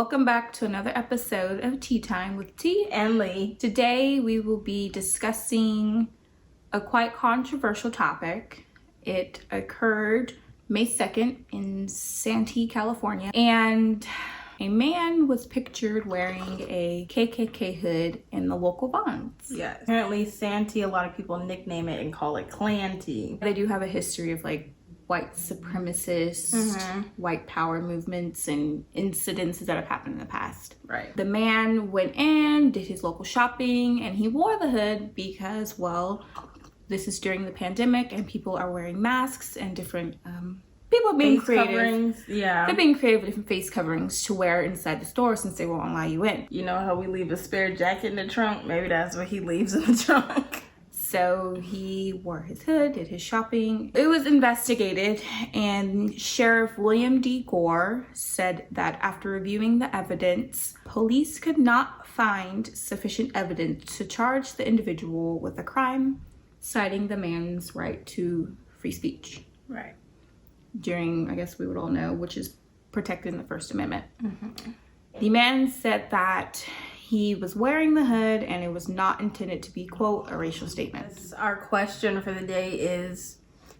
Welcome back to another episode of Tea Time with T and Lee. Today we will be discussing a quite controversial topic. It occurred May 2nd in Santee, California, and a man was pictured wearing a KKK hood in the local bonds. Yeah, apparently Santee, a lot of people nickname it and call it Klan tea. They do have a history of white supremacist, white power movements and incidences that have happened in the past. Right. The man went in, did his local shopping, and he wore the hood because, well, this is during the pandemic and people are wearing masks and different, people being face creative. Coverings, yeah. They're being creative with different face coverings to wear inside the store since they won't allow you in. You know how we leave a spare jacket in the trunk? Maybe that's what he leaves in the trunk. So he wore his hood, did his shopping. It was investigated, and Sheriff William D. Gore said that after reviewing the evidence, police could not find sufficient evidence to charge the individual with a crime, citing the man's right to free speech. Right. During, I guess we would all know, which is protected in the First Amendment. The man said that he was wearing the hood and it was not intended to be, quote, a racial statement. Our question for the day is,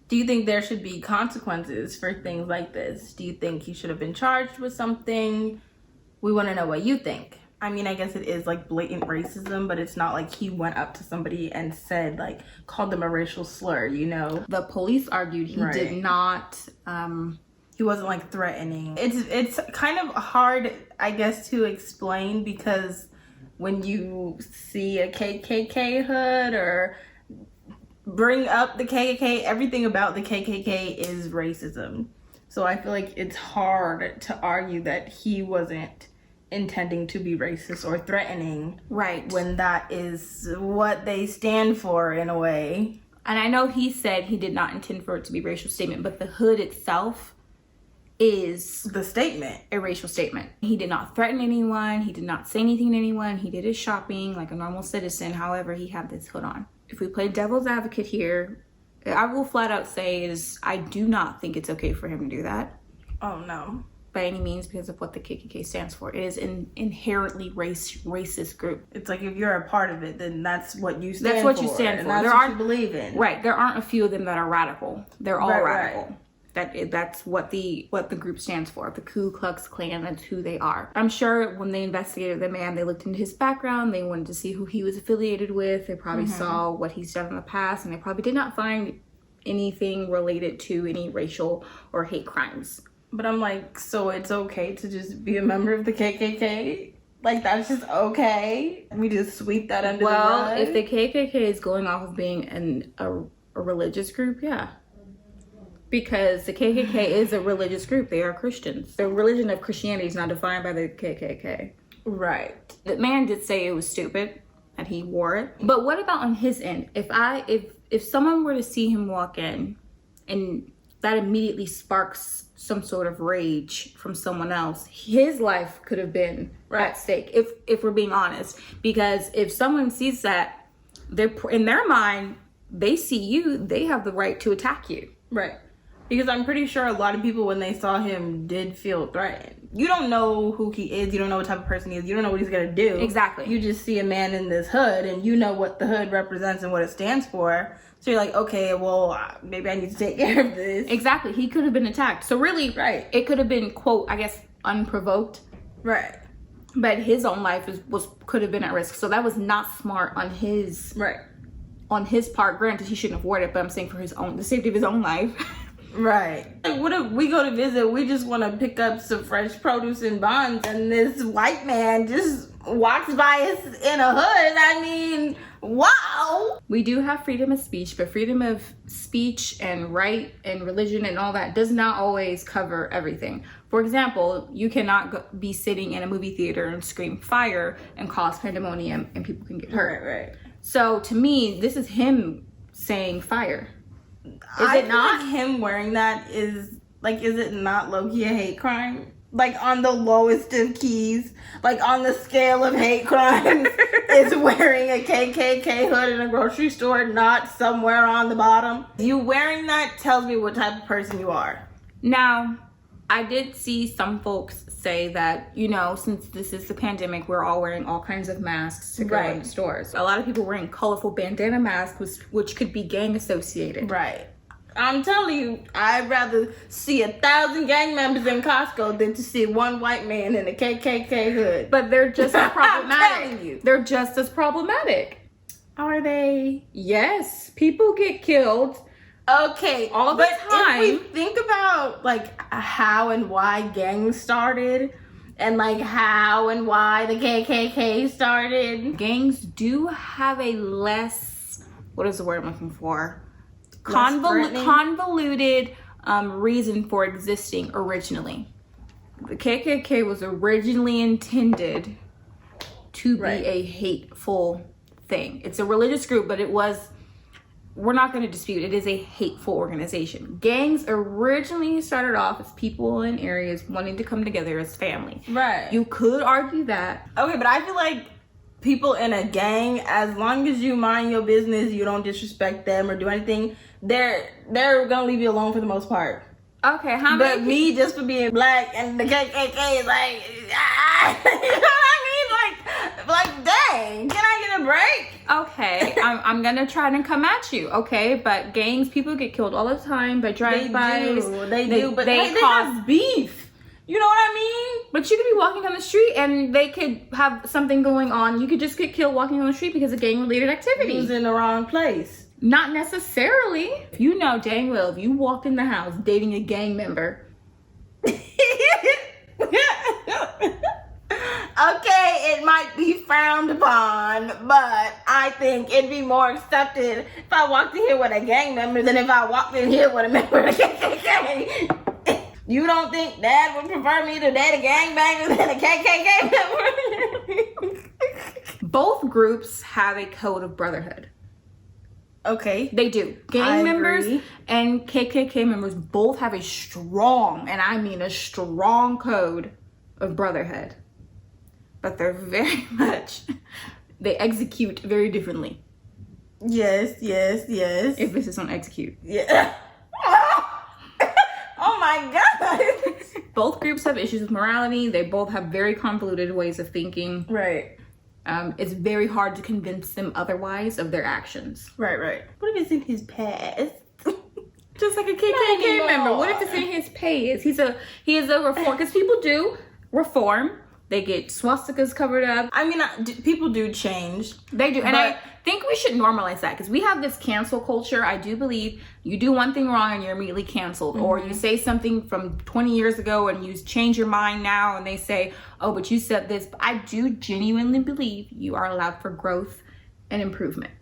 do you think there should be consequences for things like this? Do you think he should have been charged with something? We want to know what you think. I mean, I guess it is blatant racism, but it's not like he went up to somebody and said, called them a racial slur, you know? The police argued he did not, he wasn't threatening. It's kind of hard, I guess, to explain because when you see a KKK hood or bring up the KKK, everything about the KKK is racism. So I feel like it's hard to argue that he wasn't intending to be racist or threatening. Right. When that is what they stand for in a way. And I know he said he did not intend for it to be a racial statement, but the hood itself is the statement. A racial statement. He did not threaten anyone. He did not say anything to anyone. He did his shopping like a normal citizen. However, he had this hood on. If we play devil's advocate here, I will flat out say I do not think it's okay for him to do that. Oh, no. By any means, because of what the KKK stands for. It is an inherently racist group. It's like if you're a part of it, then that's what you stand for. That's what you stand for. That's what you believe in. Right. There aren't a few of them that are radical. They're all radical. Right. That's what the group stands for. The Ku Klux Klan, that's who they are. I'm sure when they investigated the man, they looked into his background. They wanted to see who he was affiliated with. They probably saw what he's done in the past, and they probably did not find anything related to any racial or hate crimes. But I'm so it's okay to just be a member of the KKK? That's just okay? We just sweep that under the rug? Well, if the KKK is going off of being a religious group, yeah. Because the KKK is a religious group. They are Christians. The religion of Christianity is not defined by the KKK. Right. The man did say it was stupid that he wore it. But what about on his end? If someone were to see him walk in and that immediately sparks some sort of rage from someone else, his life could have been at stake, if we're being honest. Because if someone sees that, in their mind, they see you, they have the right to attack you. Right. Because I'm pretty sure a lot of people, when they saw him, did feel threatened. You don't know who he is. You don't know what type of person he is. You don't know what he's going to do. Exactly. You just see a man in this hood, and you know what the hood represents and what it stands for. So you're okay, well, maybe I need to take care of this. Exactly. He could have been attacked. So really, it could have been, quote, I guess, unprovoked. Right. But his own life could have been at risk. So that was not smart on his on his part. Granted, he shouldn't have worn it, but I'm saying for the safety of his own life. Right. What if we go to visit, we just want to pick up some fresh produce and bonds, and this white man just walks by us in a hood? I mean, wow. We do have freedom of speech, but freedom of speech and right and religion and all that does not always cover everything. For example, you cannot be sitting in a movie theater and scream fire and cause pandemonium and people can get hurt. Right. So to me, this is him saying fire. Is it not? Him wearing that is it not low-key a hate crime? On the lowest of keys, on the scale of hate crimes, is wearing a KKK hood in a grocery store not somewhere on the bottom? You wearing that tells me what type of person you are. Now, I did see some folks say that, you know, since this is the pandemic, we're all wearing all kinds of masks to go in stores. A lot of people wearing colorful bandana masks, which could be gang associated. Right. I'm telling you, I'd rather see 1,000 gang members in Costco than to see one white man in a KKK hood. But they're just as problematic. I'm telling you. They're just as problematic. Are they? Yes. People get killed. Okay, all the time. If we think about like how and why gangs started, and like how and why the KKK started, gangs do have a less, what is the word I'm looking for? Convoluted reason for existing originally. The KKK was originally intended to be a hateful thing. It's a religious group, but it was. We're not going to dispute it is a hateful organization. Gangs originally started off as people in areas wanting to come together as family. Right. You could argue that. Okay, but I feel like people in a gang, as long as you mind your business, you don't disrespect them or do anything, they're gonna leave you alone for the most part. Okay, how but many? Me just for being black and the KKK is like, you know what I mean? Like, dang, can I get a break? Okay, I'm gonna try to come at you, okay? But gangs, people get killed all the time by drive-bys. They do, but they cause have beef. You know what I mean? But you could be walking down the street and they could have something going on. You could just get killed walking down the street because of gang-related activity. He was in the wrong place. Not necessarily. You know dang well if you walked in the house dating a gang member. Okay, it might be frowned upon, but I think it'd be more accepted if I walked in here with a gang member than if I walked in here with a member of the KKK. You don't think Dad would prefer me to date a gangbanger than a KKK member? Both groups have a code of brotherhood. Okay. They do. Gang members and KKK members both have a strong, and I mean a strong code of brotherhood. But they're very much, they execute very differently. Yes. Emphasis on execute. Yeah. Oh my God. Both groups have issues with morality. They both have very convoluted ways of thinking. Right. It's very hard to convince them otherwise of their actions. Right. What if it's in his past? Just like a KKK member. What if it's in his past? He is a reform, because people do reform. They get swastikas covered up. I mean, people do change. They do. And I think we should normalize that because we have this cancel culture. I do believe you do one thing wrong and you're immediately canceled. Mm-hmm. Or you say something from 20 years ago and you change your mind now and they say, oh, but you said this. But I do genuinely believe you are allowed for growth and improvement.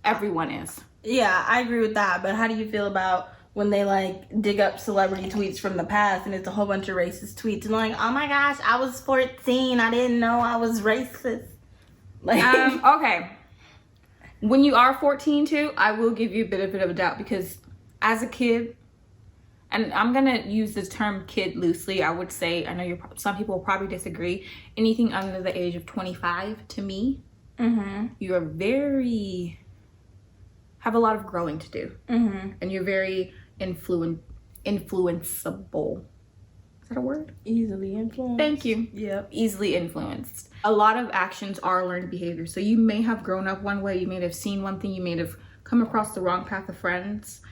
Everyone is. Yeah, I agree with that. But how do you feel about when they like dig up celebrity tweets from the past and it's a whole bunch of racist tweets and like, oh my gosh, I was 14, I didn't know I was racist. Like, okay. When you are 14 too, I will give you a bit of a doubt because as a kid, and I'm gonna use this term kid loosely, I would say, I know some people will probably disagree, anything under the age of 25 to me, you are have a lot of growing to do. And you're very influenceable. Is that a word? Easily influenced. Thank you. Yep. Easily influenced. A lot of actions are learned behavior. So you may have grown up one way, you may have seen one thing, you may have come across the wrong path of friends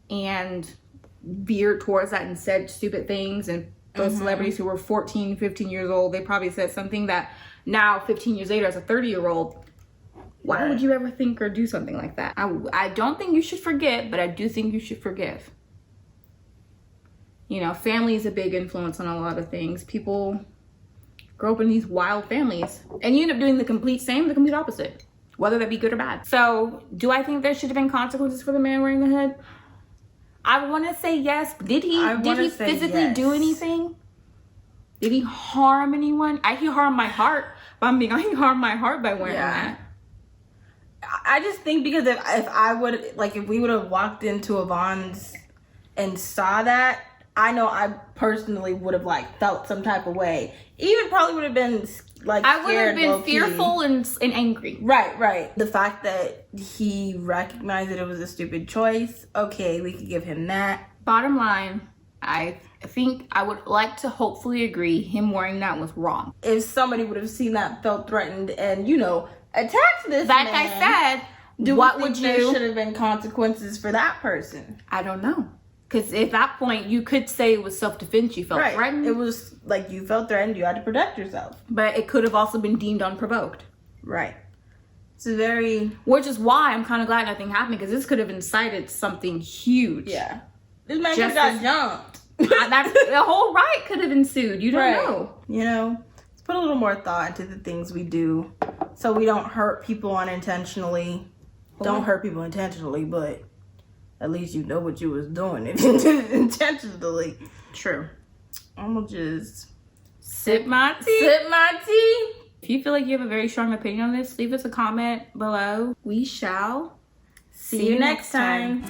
and veered towards that and said stupid things. And those celebrities who were 14, 15 years old, they probably said something that now 15 years later as a 30-year-old, why would you ever think or do something like that? I don't think you should forget, but I do think you should forgive. You know, family is a big influence on a lot of things. People grow up in these wild families and you end up doing the complete opposite, whether that be good or bad. So do I think there should have been consequences for the man wearing the hood? I want to say yes. Did he physically do anything? Did he harm anyone? He harmed my heart. He harmed my heart by wearing that. I just think because if we would have walked into a Vons and saw that, I know I personally would have like felt some type of way. Even probably would have been like I would have been fearful and angry. Right. The fact that he recognized that it was a stupid choice, okay, we could give him that. Bottom line, I think I would like to hopefully agree him wearing that was wrong. If somebody would have seen that, felt threatened, and, you know, attacked this Like man, I said, what would you? There should have been consequences for that person. I don't know. Because at that point, you could say it was self-defense. You felt threatened. It was like you felt threatened. You had to protect yourself. But it could have also been deemed unprovoked. Right. It's a very... Which is why I'm kind of glad nothing happened. Because this could have incited something huge. Yeah. This man could have got jumped. The whole riot could have ensued. You don't know. You know, let's put a little more thought into the things we do so we don't hurt people unintentionally. Don't hurt people intentionally, but at least you know what you was doing if you did it intentionally. True. I'm gonna just sip my tea. Sip my tea. If you feel like you have a very strong opinion on this, leave us a comment below. We shall see you next time.